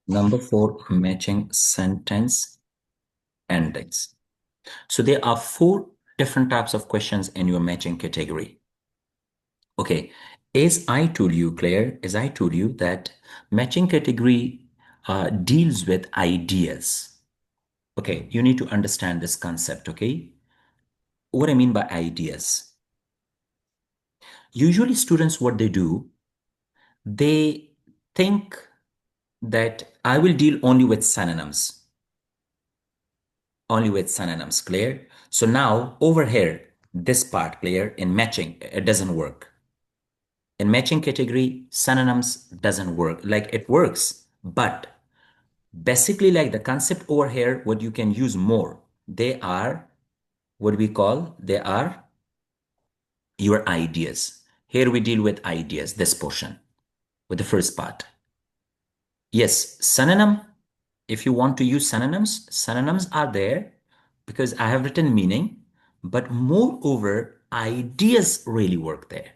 Number four, matching sentence endings. So there are four different types of questions in your matching category. Okay, as I told you, Claire, as I told you that matching category deals with ideas. Okay, you need to understand this concept, okay? What I mean by ideas. Usually students, what they do, they think that I will deal only with synonyms, clear? So now over here, this part, clear, in matching, it doesn't work. In matching category, synonyms doesn't work. Like it works, but basically like the concept over here, what you can use more, they are what we call, they are your ideas. Here we deal with ideas, this portion, with the first part. Yes, synonym, if you want to use synonyms, synonyms are there because I have written meaning, but moreover, ideas really work there.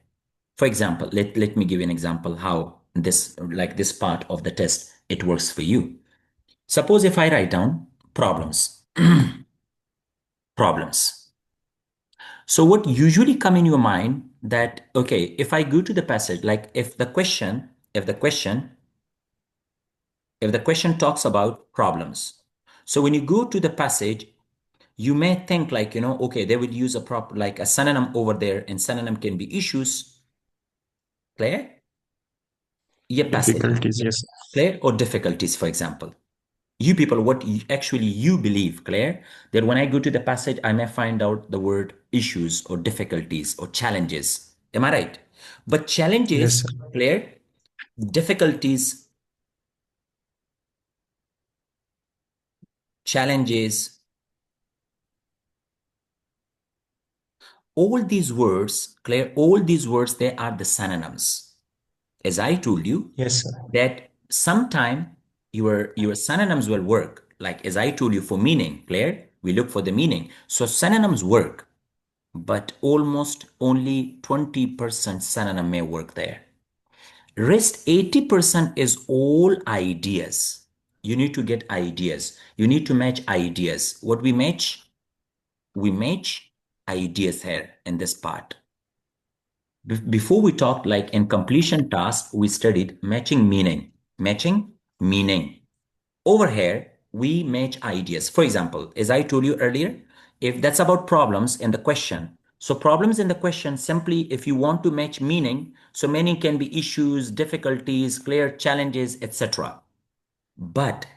For example, let me give you an example how this, like this part of the test, it works for you. Suppose if I write down problems, problems. So what usually come in your mind that, okay, if I go to the passage, like if the question talks about problems. So when you go to the passage, you may think like, okay, they will use a prop like a synonym over there, and synonym can be issues, clear? Yeah, passage, Difficulties, yes. clear, or difficulties, for example. You people, what actually you believe, Claire, that when I go to the passage, I may find out the word issues or difficulties or challenges. Am I right? But Yes, challenges, sir. Claire, difficulties, challenges, all these words, Claire, all these words, they are the synonyms. As I told you, Yes, sir. that sometime your synonyms will work. Like as I told you for meaning, Claire, we look for the meaning. So synonyms work, but almost only 20% synonym may work there. Rest 80% is all ideas. You need to get ideas. You need to match ideas. What we match? We match ideas here in this part. Before we talked, like in completion task, we studied matching meaning. Matching meaning. Over here, we match ideas. For example, as I told you earlier, if that's about problems in the question, so problems in the question, simply if you want to match meaning, so meaning can be issues, difficulties, clear challenges, etc. But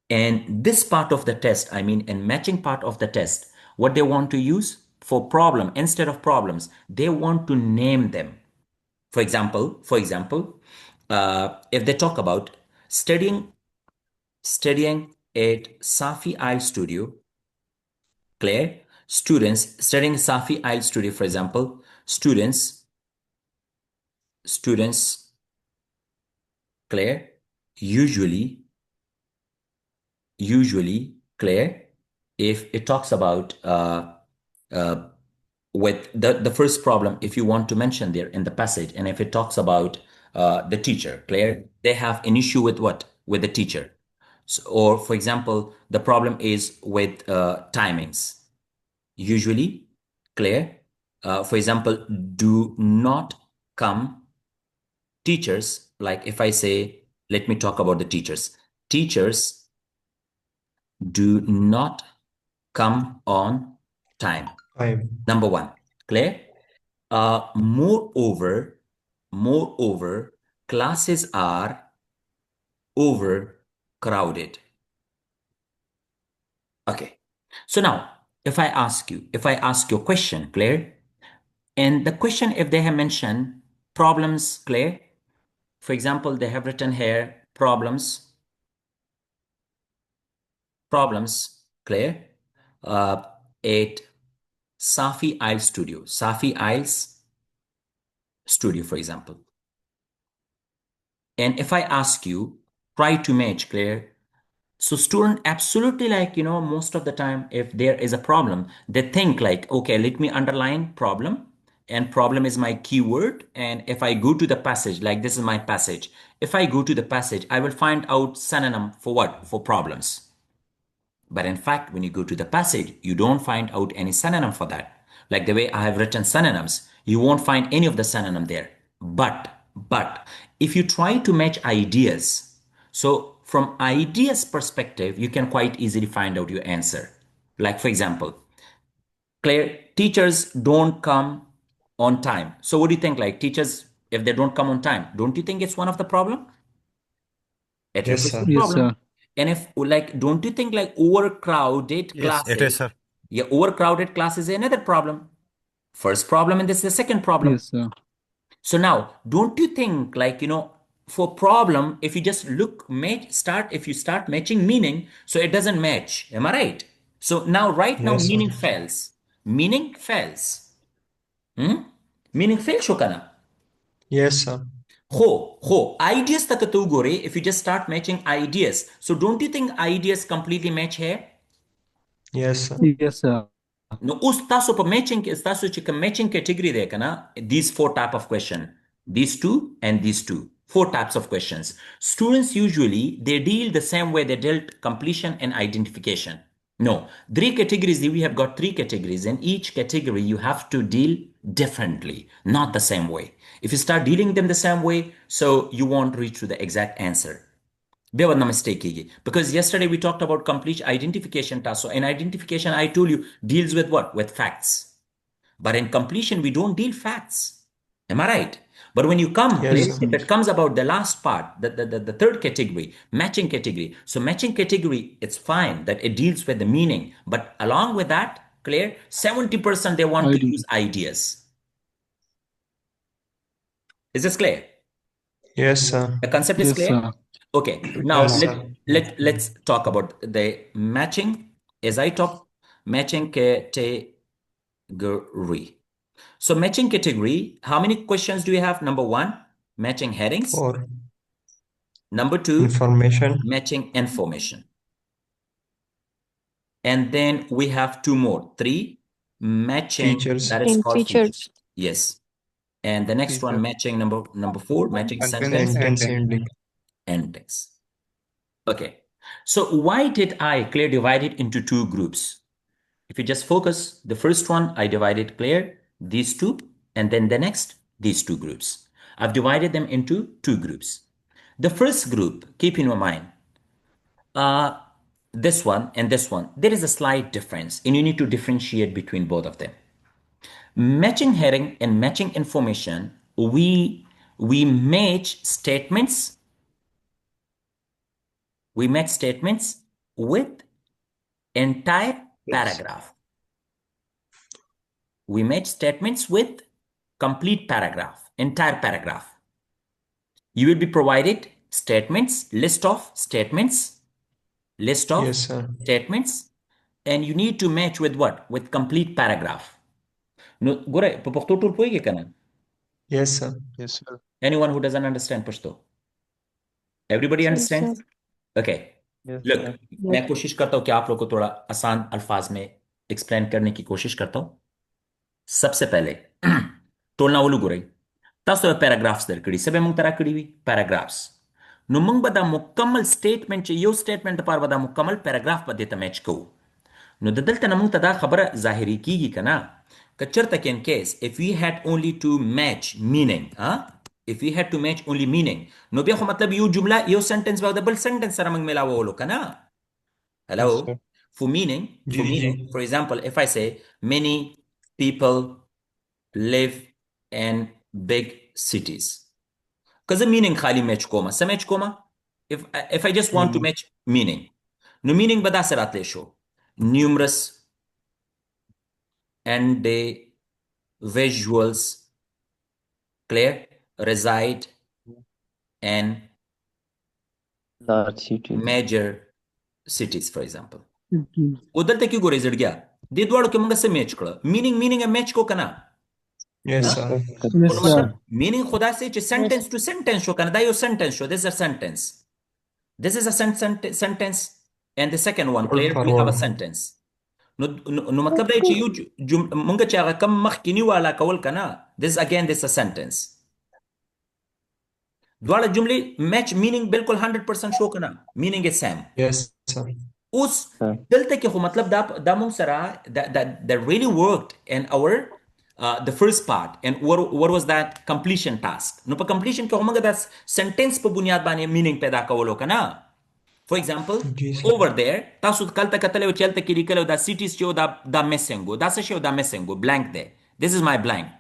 in this part of the test, I mean, in matching part of the test, what they want to use for problem, instead of problems, they want to name them. For example, if they talk about studying at Safi Eye Studio, Claire, students studying Safi Eye Studio, for example, students, Claire, usually, Claire, if it talks about uh, with the first problem, if you want to mention there in the passage, and if it talks about the teacher, Claire, they have an issue with what? With the teacher. So, or for example, the problem is with timings. Usually, Claire, for example, do not come teachers. Like if I say, let me talk about the teachers. Teachers do not come on time. Time. Number one, Claire. Moreover, classes are overcrowded. Okay. So now, if I ask you a question, Claire, and the question, if they have mentioned problems, Claire, for example, they have written here problems, Claire, uh, at Safi Isles Studio, for example. And if I ask you, try to match, Claire. So student absolutely like, most of the time, if there is a problem, they think like, okay, let me underline problem. and problem is my keyword. And if I go to the passage, like this is my passage, if I go to the passage, I will find out synonym for what? For problems. But in fact, when you go to the passage, you don't find out any synonym for that. Like the way I have written synonyms, you won't find any of the synonym there. But if you try to match ideas, so from ideas perspective, you can quite easily find out your answer. Like for example, Claire, teachers don't come on time. So what do you think? Like teachers, if they don't come on time, don't you think it's one of the problem? At your Yes, first sir. Yes, problem. sir. And if like, don't you think like overcrowded Yes, it is, classes? sir. Yeah, overcrowded classes is another problem. First problem, and this is the second problem. Yes, sir. So now, don't you think like, for problem, if you just look, if you start matching meaning, so it doesn't match. Am I right? So now, right now, Yes, sir. meaning fails. Meaning fails. Meaning fail شو كان؟ Yes, sir. Ideas तक तो गोरे, if you just start matching ideas. So don't you think ideas completely match here? Yes, sir. Yes, sir. No, us taso pa matching is taso chika matching category de kana these four type of question, these two and these two, four types of questions. Students usually they deal the same way they dealt completion and identification. No, three categories. We have got three categories. In each category, you have to deal differently, not the same way. If you start dealing them the same way, so you won't reach to the exact answer. बेवरना mistake कीजिए. Because yesterday we talked about complete identification task. So in identification, I told you deals with what? With facts. But in completion, we don't deal facts. Am I right? But when you come, Yes, sir. if it comes about the last part, the third category, matching category. So matching category, it's fine that it deals with the meaning. But along with that, clear, 70% they want to ID. use ideas. Is this clear? Yes, sir. The concept is Yes, clear? sir. Okay, now Yes, sir. let's talk about the matching. As I talk, matching category. So matching category, how many questions do you have? Number one, matching headings. For Number two, information, matching information. And then we have two more, three, matching features, that is And called features. features. Yes. And the next one, Feature. matching number four, matching Sentence sentence sentence ending. ending. endings. Okay. So why did I clear divide it into two groups? If you just focus, the first one, I divided clear these two, and then the next, these two groups. I've divided them into two groups. The first group, keep in your mind, uh, this one and this one, there is a slight difference, and you need to differentiate between both of them. Matching heading and matching information, we match statements. We match statements with entire Yes. paragraph. We match statements with complete paragraph, entire paragraph. You will be provided statements, list of statements, Yes, sir. statements, and you need to match with what? With complete paragraph. No, gore, po Pashto tool poige kana? Yes, sir. Yes, sir. Anyone who doesn't understand Pashto? Everybody Yes, sir. understands? Okay. Yes, Look, sir. मैं कोशिश करता हूँ कि आप लोग को थोड़ा आसान अल्फाज में एक्सप्लेन करने की कोशिश करता हूँ. सबसे पहले टोलना वलू गुरई तासो पैराग्राफ्स दरकड़ी सबे मुंग तरा कड़ी हुई पैराग्राफ्स नु मुंग बदा मुकम्मल स्टेटमेंट यो स्टेटमेंट पार बदा मुकम्मल पैराग्राफ बदे तमेच को नु ददलत न मुंग तदा खबर जाहिरी कीगी कना कच्चर तक in case if we had only to match meaning if we had to match only meaning नु बेखो मतलब यो जुमला यो सेंटेंस बाद बल सेंटेंस सर मंग मिलावो लो कना hello Yes, sir. for meaning ji ji. for example if I say many people live in big cities. Because the meaning khali match koma. Sa match koma? If I just want to match meaning. No meaning bada sarat le show. Numerous and the visuals clear reside in large cities. major cities, for example. Mhm. उधर तक क्यों गोरे जड़ गया दे द्वाड़ के मंगा से match करा meaning है मैच को कना Yes, Yes, sir. sir. Yes, और sir. मतलब मीनिंग खुदा से सेंटेंस टू सेंटेंस शो कना दायो sentence show this is a sentence this is a sentence and the second one Word clear for we have a word. sentence نو مطلب دی چې مونږ چې هغه کم مخکینی والا کول کنه this again this a sentence دواړه جملې میچ مینینګ بالکل 100% شو کنه مینینګ از سیم Yes, sir. اوس sir. دلته کې خو مطلب دا مونږ سره that really worked in our the first part and what was that completion task نو په completion کې موږ د sentence په بنیاد باندې meaning پیدا کولو کنه for example जी sir. over there تاسو کلته کتل او چلته کې لیکلو دا cities چې دا missing دا څه شی دا missing blank دی this is my blank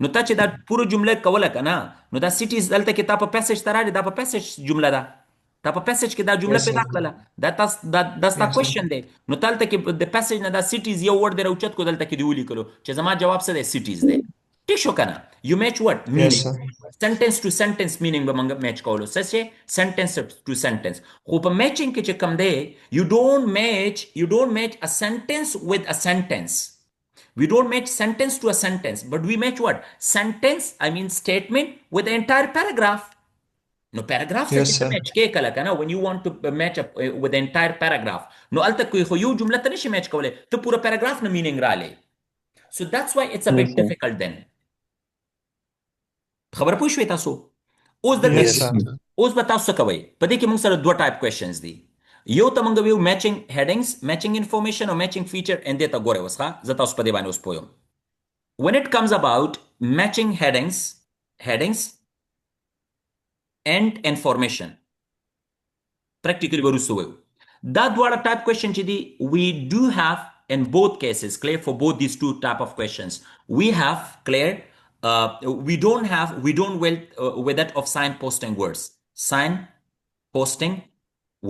نو تا چې دا پوره جمله کوله کنه نو دا cities دلته کې تا په پیسج تراړي دا په پیسج جمله ده تا په پیسج کې دا جمله Yes, پیدا sir. کړله دا تاسو دا ستا Yes, sir. کوېشن دی نو تلته کې د پیسج نه دا cities یو ورډ دی راوچت کو دلته کې دی ولیکلو چې زما جواب څه دی cities دی ټیک شو کنه you match what Yes, meaning sir. sentence to sentence meaning به موږ match کولو څه شي sentence to sentence خو په matching کې چې کوم دی you don't match a sentence with a sentence we don't match sentence to a sentence, but we match what? Sentence, I mean statement with the entire paragraph. No paragraph Yes, se sir. match ke kala kana when you want to match up with the entire paragraph. No alta koi kho yu jumla ta nishi match kawle to pura paragraph na meaning rale. So that's why it's a bit Yes, sir. difficult then. خبر پوه شوي تاسو اوس د Yes, sir. اوس به تاسو څه کوئ په دې کې موږ سره دوه ټایپ کوېشنز دي یو ته موږ ویو میچنګ هیډینګز میچنګ انفارمیشن او میچنګ فیچر ان دې ته ګورئ اوس ښه زه تاسو په دې باندې اوس پوه یم when it comes about matching headings and information practically وروسته ویو دا دواړه ټایپ کوېشن چې دي we do have in both cases clear for both these two type of questions we have clear we don't with that of signposting words signposting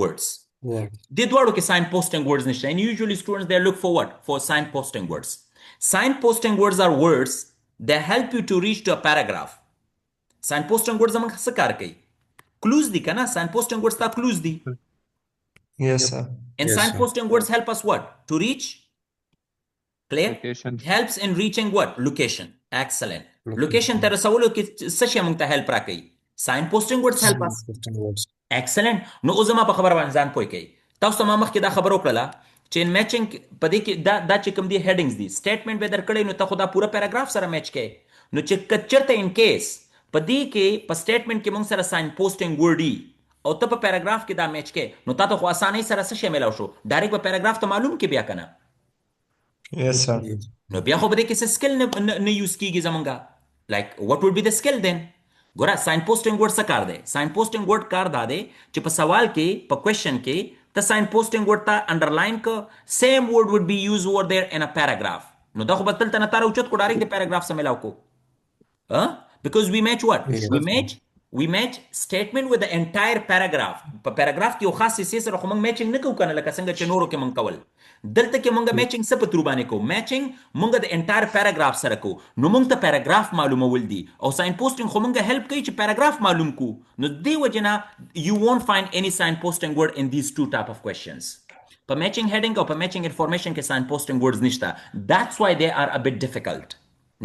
words Yeah. دې دواړو کې signposting words نشته and usually students they look for what for signposting words signposting words are words that help you to reach to a paragraph signposting words زموږ څه کار کوي clues دي کنه signposting words تا clues دي Yes, sir. and Yes, sir. signposting words help us what to reach clear Location. helps in reaching what location excellent Location. location ته رسولو کې څه شی موږ ته help راکوي signposting words help us excellent نو اوس زما په خبره باندې ځان پوه کوي تاسو ما مخکې دا خبر وکړه چې ان میچنګ په دې کې دا چې کوم دي هیډینګز دي سټیټمنټ به درکړی نو ته خو دا پوره پیراګراف سره میچ کوي نو چې کچرته ان کیس په دې کې په سټیټمنټ کې موږ سره ساين پوسټینګ ورډ او ته په پیراګراف کې دا میچ کوي نو تا ته خو اسانۍ سره څه شی ملاو شو ډایرکټ په پیراګراف ته معلوم کې بیا کنه Yes, sir. نو بیا خو به دې کې څه سکل نه یوز کیږي زمونږه لایک واټ وډ بی د سکل دین ګوره ساين پوسټینګ ورډ څه کار دی ساين پوسټینګ ورډ کار دا دی چې په سوال کې په کوېشن کې ته ساين پوسټینګ ورډ ته انډرلاین ک سیم ورډ وډ بی یوز اوور دیر ان ا پیراګراف نو دا خو به تل ته نه تاره اوچت کو ډایرکټ د پیراګراف سره ملاو کو because we match what Yes. we match statement with the entire paragraph په پیراګراف کې یو خاص حصے سره خو موږ میچنګ نه کوو کنه لکه څنګه چې نورو کې موږ کول دلته کې موږ میچنګ څه په تر باندې کوو میچنګ موږ د انټایر پیراګراف سره کوو نو موږ ته پیراګراف معلومول دي او ساين پوسټینګ خو موږ هیلپ کوي چې پیراګراف معلوم کو نو دې وجنه you won't find any sign posting word in these two type of questions په میچنګ هیډینګ او په میچنګ انفارمیشن کې sign posting words نشته that's why they are a bit difficult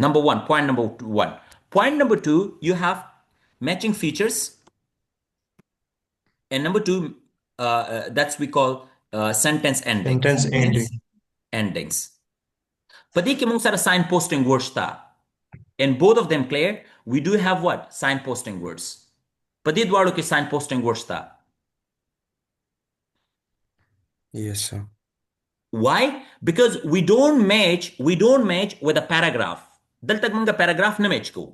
number 1 point number 1 point number 2 you have matching features and number 2 that's we call sentence ending Sentence ending. endings په دې کې موږ سره sign posting words تا in both of them clear we do have what sign posting words په دې دواړو کې sign posting words تا Yes, sir. why because we don't match with a paragraph دلته موږ paragraph نه match کوو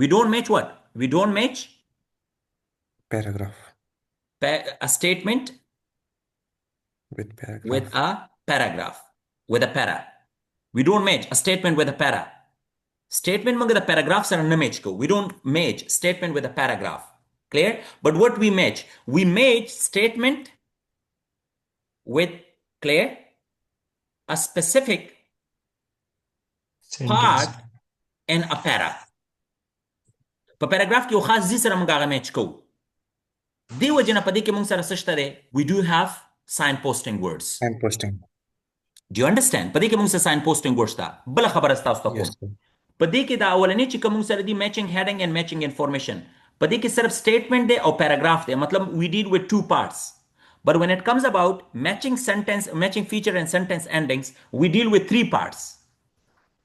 we don't match what we don't match Paragraph a statement with paragraph. with a paragraph with a para we don't match a statement with a para statement moga the paragraph sara na match ko we don't match statement with a paragraph clear but what we match statement with clear a specific Sentence. part in a para په paragraph کې یو خاص ځای سره موږ هغه میچ کوو دی وجنه په دې کې موږ سره څه شته دی we do have sign posting words And posting. do you understand په دې کې موږ سره sign posting words تا بل خبره تاسو ته کوم Yes, sir. په دې کې دا اولنې چې کوم سره دی matching heading and matching information په دې کې صرف statement دی او paragraph دی مطلب we deal with two parts But when it comes about matching sentence, matching feature and sentence endings, we deal with three parts.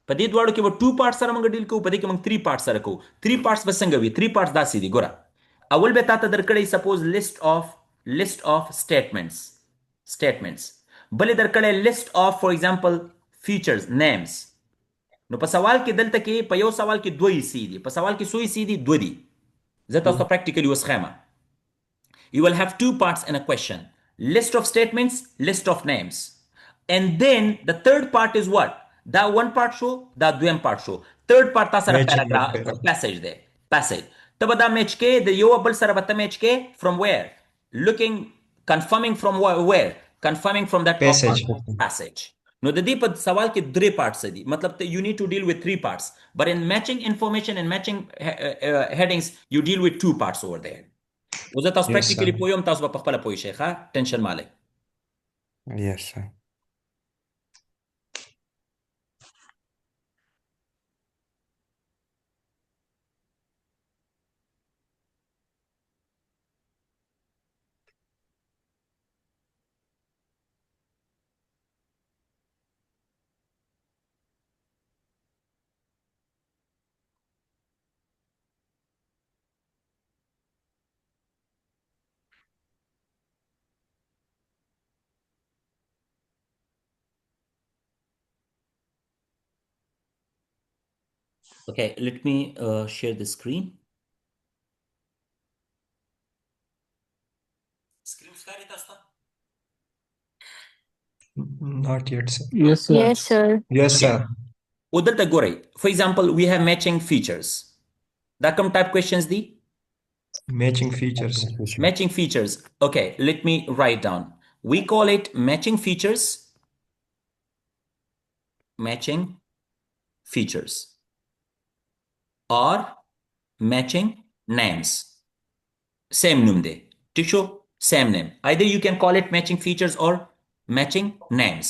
په دې دواړو کې به 2 پارټس سره موږ ډیل کوو، په دې کې موږ 3 پارټس سره کوو. 3 پارټس به څنګه وي؟ 3 پارټس داسې دي. ګوره، اول به تاسو درکړی سپوز list of statements. بلې درکړی list of for example features names. نو په سوال کې دلته کې په یو سوال کې دوه حصې دي، په سوال کې څو حصې دي؟ دوه دي. زه تاسو ته پریکټیکلی اوس ښیم. You will have two parts in a question: list of statements, list of names. And then the third part is what? دا one part شو، دا دویم part شو. third part تا سره Matching paragraph paragraph. passage دی. passage ته به دا میچ کې د یو بل سره به ته میچ کې from where? looking confirming from where? confirming from that Passage. passage. نو د دې په سوال کې درې پارټس دي، مطلب ته you need to deal with three parts, but in matching information and matching headings you deal with two parts over there. وزه تاسو Yes, پریکټیکلی sir. پویم، تاسو به په خپل پوي شئ ښه، ټینشن مالئ. Yes, sir. Okay, let me share the screen. Screen ښکاري تاسو ته؟ Not yet, sir. Yes, sir. Yes, sir. Yes, Okay. sir. او دلته ګورئ. For example, we have matching features. دا کوم type questions دي؟ Matching features. Matching features. Okay, let me write down. We call it matching features. Matching features. Or matching names. Same name there. Tisho, same name. Either you can call it matching features or matching names.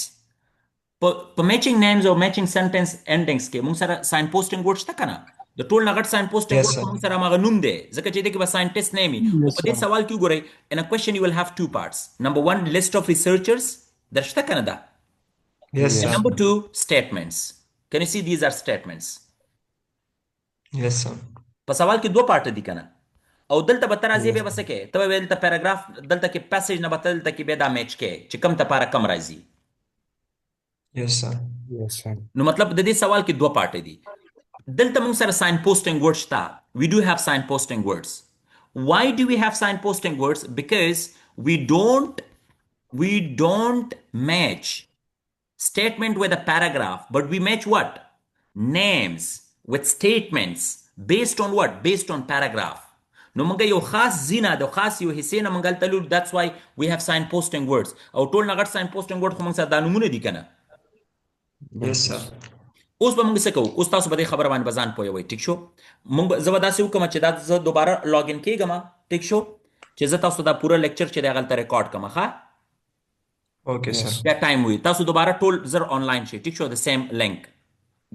په matching names or matching sentence endings کې موږ سره signposting word شته کنه؟ د ټول نه غټ signposting Yes, word sir. موږ سره هغه نوم دی، ځکه چې دې کې به scientist نه وي. او Yes, په دې sir. سوال کې وګورئ، in a question you will have two parts. Number one, list of researchers. درشته کنه دا. Yes, Yes. sir. And number two, statements. Can you see these are statements? Yes, sir. په سوال کې دوه پارټ دي کنه، او دلته به ترازی به وسه کې ته ویل ته پیراګراف دلته کې پیسج نه بتل ته کې به دا میچ کې چې کم ته پاره کم راځي. Yes, sir. Yes, sir. نو مطلب د دې سوال کې دوه پارټ دي. دلته موږ سره sign posting words شته. We do have sign posting words. Why do we have sign posting words? Because we don't match statement with a paragraph, but we match what? Names with statements based on what? Based on paragraph. نو موږ یو خاص زینه د خاص یو حصے نه موږ تلو. That's why we have sign posting words. او ټول نه غټ sign posting word خو موږ سره دا نمونه دي کنه. Yes, sir. اوس به موږ څه کوو؟ اوس تاسو به دې خبره باندې بزان پوهوئ. ټیک شو؟ موږ زه به داسې وکړم چې دا زه دوباره لاګ ان کېږم. ټیک شو؟ چې زه تاسو دا پوره لیکچر چې دی هغلته ریکارډ کړم. ښه؟ Okay, sir. بیا ټایم وي تاسو دوباره ټول زر آنلاین شئ. ټیک شو؟ د سیم لینک.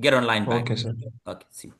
Get online back. Okay, sir. Okay, see you.